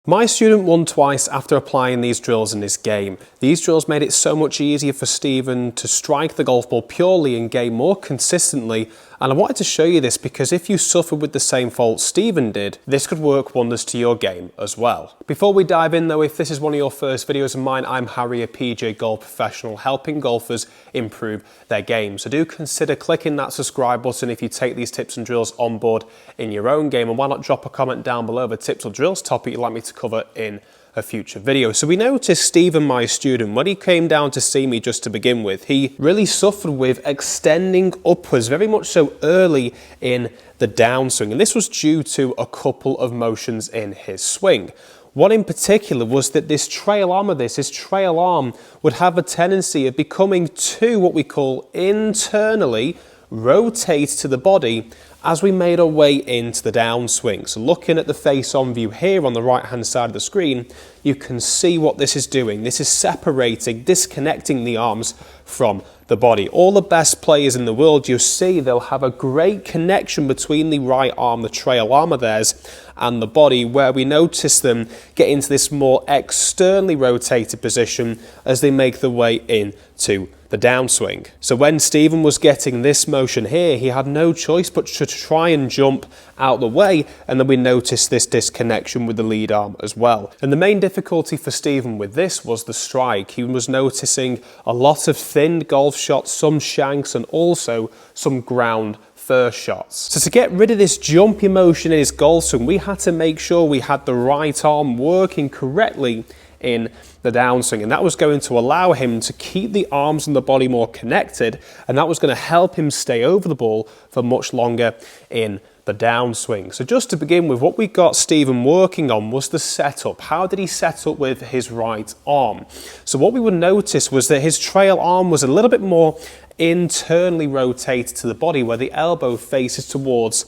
My student won twice after applying these drills in his game. These drills made it so much easier for Stephen to strike the golf ball purely and game more consistently, and I wanted to show you this because if you suffered with the same fault Stephen did, this could work wonders to your game as well. Before we dive in though, if this is one of your first videos of mine, I'm Harry, a PJ golf professional helping golfers improve their game. So do consider clicking that subscribe button if you take these tips and drills on board in your own game, and why not drop a comment down below of a tips or drills topic you'd like me to cover in a future video. So we noticed Stephen, my student, when he came down to see me just to begin with, he really suffered with extending upwards very much so early in the downswing, and this was due to a couple of motions in his swing. One in particular was that this trail arm would have a tendency of becoming too what we call internally rotate to the body as we made our way into the downswing. So looking at the face-on view here on the right-hand side of the screen, you can see what this is doing. This is separating, disconnecting the arms from the body. All the best players in the world, you'll see they'll have a great connection between the right arm, the trail arm of theirs, and the body, where we notice them get into this more externally rotated position as they make their way into the downswing. So when Stephen was getting this motion here, he had no choice but to try and jump out the way, and then we noticed this disconnection with the lead arm as well. And the main difficulty for Stephen with this was the strike. He was noticing a lot of thin golf shots, some shanks, and also some ground first shots. So to get rid of this jumpy motion in his golf swing, we had to make sure we had the right arm working correctly in the downswing, and that was going to allow him to keep the arms and the body more connected, and that was going to help him stay over the ball for much longer in the downswing. So just to begin with, what we got Stephen working on was the setup. How did he set up with his right arm? So what we would notice was that his trail arm was a little bit more internally rotated to the body, where the elbow faces towards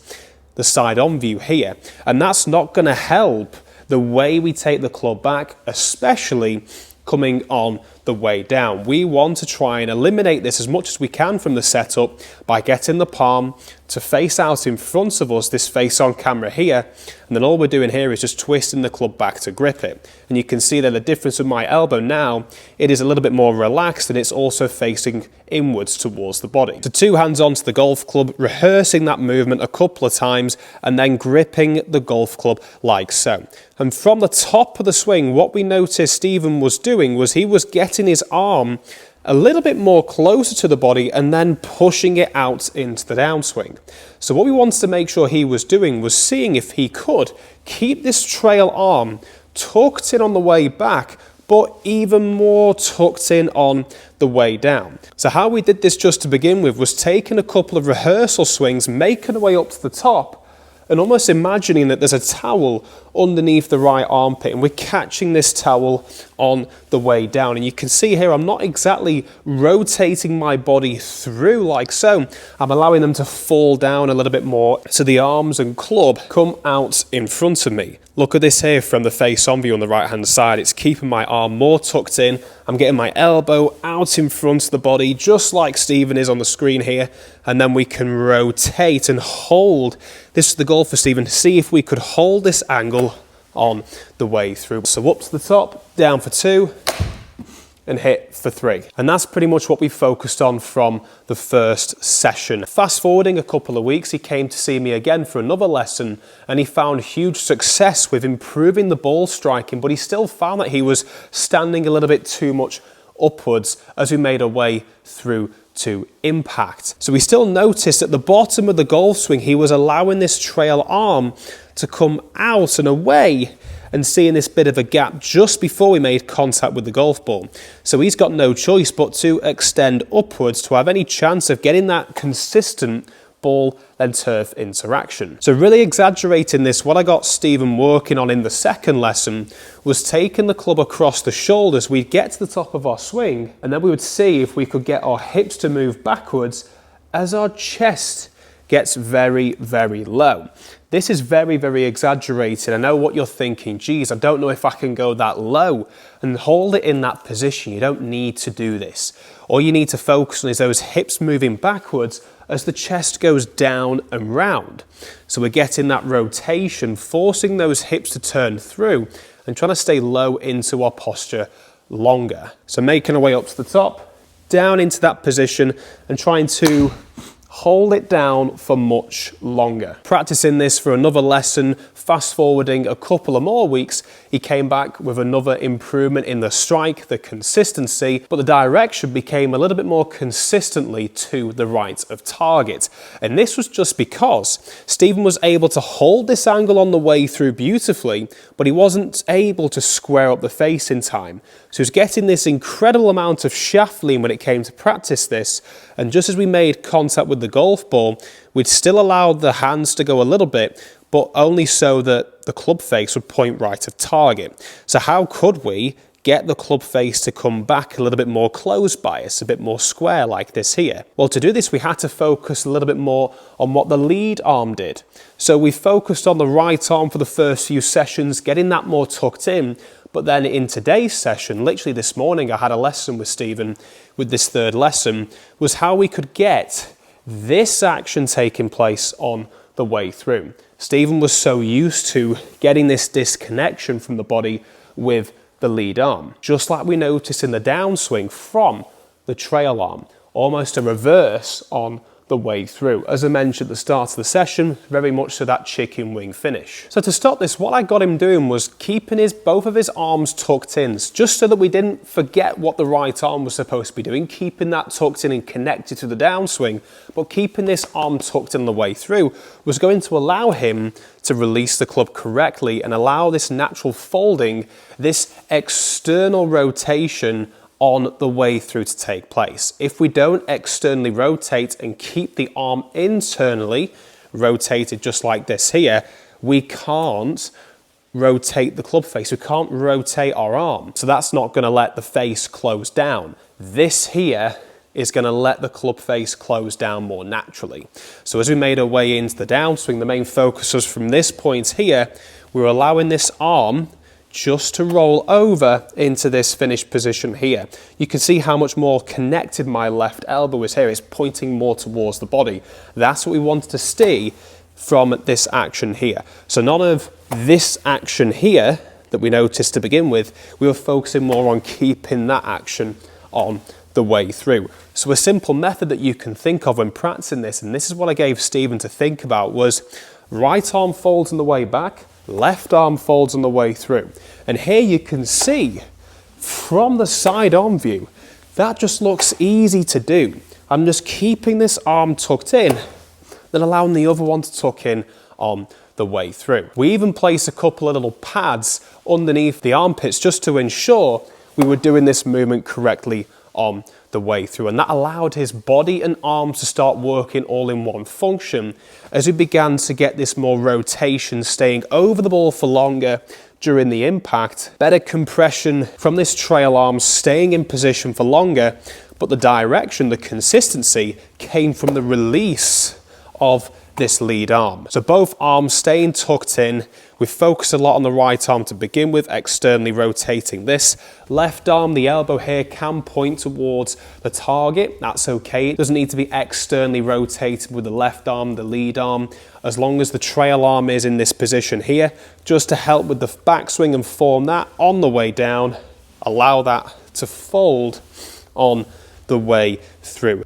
the side-on view here, and that's not going to help the way we take the club back, especially coming on the way down. We want to try and eliminate this as much as we can from the setup by getting the palm to face out in front of us, this face on camera here, and then all we're doing here is just twisting the club back to grip it. And you can see that the difference with my elbow now, it is a little bit more relaxed, and it's also facing inwards towards the body. So two hands onto the golf club, rehearsing that movement a couple of times, and then gripping the golf club like so. And from the top of the swing, what we noticed Stephen was doing was he was getting his arm a little bit more closer to the body and then pushing it out into the downswing. So what we wanted to make sure he was doing was seeing if he could keep this trail arm tucked in on the way back, but even more tucked in on the way down. So how we did this just to begin with was taking a couple of rehearsal swings, making our way up to the top, and almost imagining that there's a towel underneath the right armpit, and we're catching this towel on the way down. And you can see here I'm not exactly rotating my body through like so. I'm allowing them to fall down a little bit more so the arms and club come out in front of me. Look at this here from the face-on view on the right-hand side. It's keeping my arm more tucked in. I'm getting my elbow out in front of the body, just like Stephen is on the screen here. And then we can rotate and hold. This is the goal for Stephen, to see if we could hold this angle on the way through. So up to the top, down for 2, and hit for 3. And that's pretty much what we focused on from the first session. Fast forwarding a couple of weeks, he came to see me again for another lesson, and he found huge success with improving the ball striking, but he still found that he was standing a little bit too much upwards as we made our way through to impact. So we still noticed at the bottom of the golf swing, he was allowing this trail arm to come out and away, and seeing this bit of a gap just before we made contact with the golf ball. So he's got no choice but to extend upwards to have any chance of getting that consistent ball and turf interaction. So really exaggerating this, what I got Stephen working on in the second lesson was taking the club across the shoulders. We'd get to the top of our swing, and then we would see if we could get our hips to move backwards as our chest gets very, very low. This is very, very exaggerated. I know what you're thinking, geez, I don't know if I can go that low and hold it in that position. You don't need to do this. All you need to focus on is those hips moving backwards as the chest goes down and round. So we're getting that rotation, forcing those hips to turn through, and trying to stay low into our posture longer. So making our way up to the top, down into that position, and trying to hold it down for much longer. Practicing this for another lesson, fast forwarding a couple of more weeks, he came back with another improvement in the strike, the consistency, but the direction became a little bit more consistently to the right of target. And this was just because Stephen was able to hold this angle on the way through beautifully, but he wasn't able to square up the face in time. So he was getting this incredible amount of shaft lean when it came to practice this, and just as we made contact with the golf ball, we'd still allow the hands to go a little bit, but only so that the club face would point right of target. So how could we get the club face to come back a little bit more close bias, a bit more square like this here? Well, to do this, we had to focus a little bit more on what the lead arm did. So we focused on the right arm for the first few sessions, getting that more tucked in. But then in today's session, literally this morning, I had a lesson with Stephen with this third lesson, was how we could get this action taking place on the way through. Stephen was so used to getting this disconnection from the body with the lead arm, just like we noticed in the downswing from the trail arm, almost a reverse on the way through. As I mentioned at the start of the session, very much so that chicken wing finish. So to stop this, what I got him doing was keeping both of his arms tucked in, just so that we didn't forget what the right arm was supposed to be doing, keeping that tucked in and connected to the downswing, but keeping this arm tucked in the way through was going to allow him to release the club correctly and allow this natural folding, this external rotation on the way through to take place. If we don't externally rotate and keep the arm internally rotated just like this here, we can't rotate the club face. We can't rotate our arm. So that's not going to let the face close down. This here is going to let the club face close down more naturally. So as we made our way into the downswing, the main focus was from this point here, we were allowing this arm just to roll over into this finished position here. You can see how much more connected my left elbow is here. It's pointing more towards the body. That's what we wanted to see from this action here. So none of this action here that we noticed to begin with, we were focusing more on keeping that action on the way through. So a simple method that you can think of when practicing this, and this is what I gave Stephen to think about, was right arm folds on the way back, left arm folds on the way through. And here you can see from the side on view, that just looks easy to do. I'm just keeping this arm tucked in, then allowing the other one to tuck in on the way through. We even place a couple of little pads underneath the armpits just to ensure we were doing this movement correctly on the way through, and that allowed his body and arms to start working all in one function as we began to get this more rotation, staying over the ball for longer during the impact, better compression from this trail arm, staying in position for longer, but the direction, the consistency came from the release of this lead arm. So both arms staying tucked in. We focused a lot on the right arm to begin with, externally rotating this. Left arm, the elbow here can point towards the target. That's okay. It doesn't need to be externally rotated with the left arm, the lead arm, as long as the trail arm is in this position here, just to help with the backswing and form that on the way down. Allow that to fold on the way through.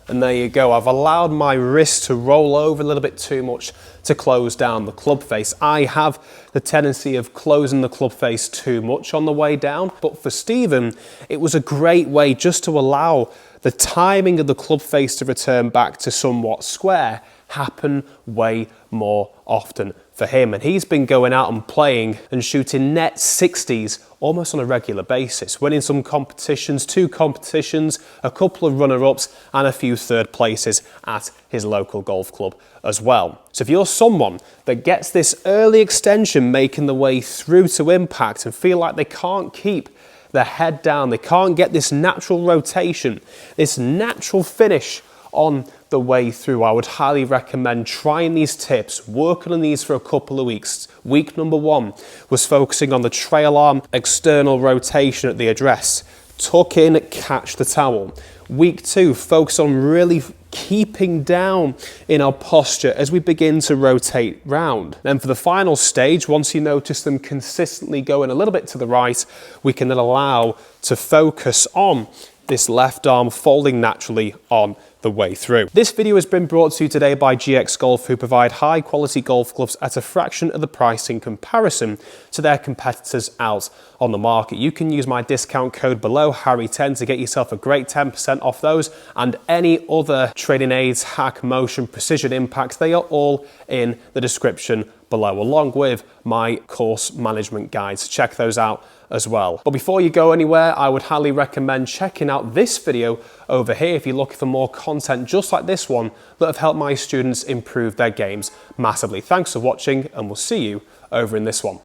And there you go, I've allowed my wrist to roll over a little bit too much to close down the club face. I have the tendency of closing the club face too much on the way down, but for Stephen, it was a great way just to allow the timing of the club face to return back to somewhat square happen way more often for him. And he's been going out and playing and shooting net 60s almost on a regular basis, winning some competitions, 2 competitions, a couple of runner-ups and a few third places at his local golf club as well. So if you're someone that gets this early extension making the way through to impact and feel like they can't keep their head down, they can't get this natural rotation, this natural finish on the way through, I would highly recommend trying these tips, working on these for a couple of weeks. Week number 1 was focusing on the trail arm external rotation at the address. Tuck in, catch the towel. Week 2, focus on really keeping down in our posture as we begin to rotate round. Then for the final stage, once you notice them consistently going a little bit to the right, we can then allow to focus on this left arm folding naturally on the way through. This video has been brought to you today by GX Golf, who provide high quality golf clubs at a fraction of the price in comparison to their competitors out on the market. You can use my discount code below, Harry10, to get yourself a great 10% off those and any other training aids, hack, motion, precision impacts. They are all in the description below, along with my course management guides. Check those out as well. But before you go anywhere, I would highly recommend checking out this video over here if you're looking for more content just like this one that have helped my students improve their games massively. Thanks for watching, and we'll see you over in this one.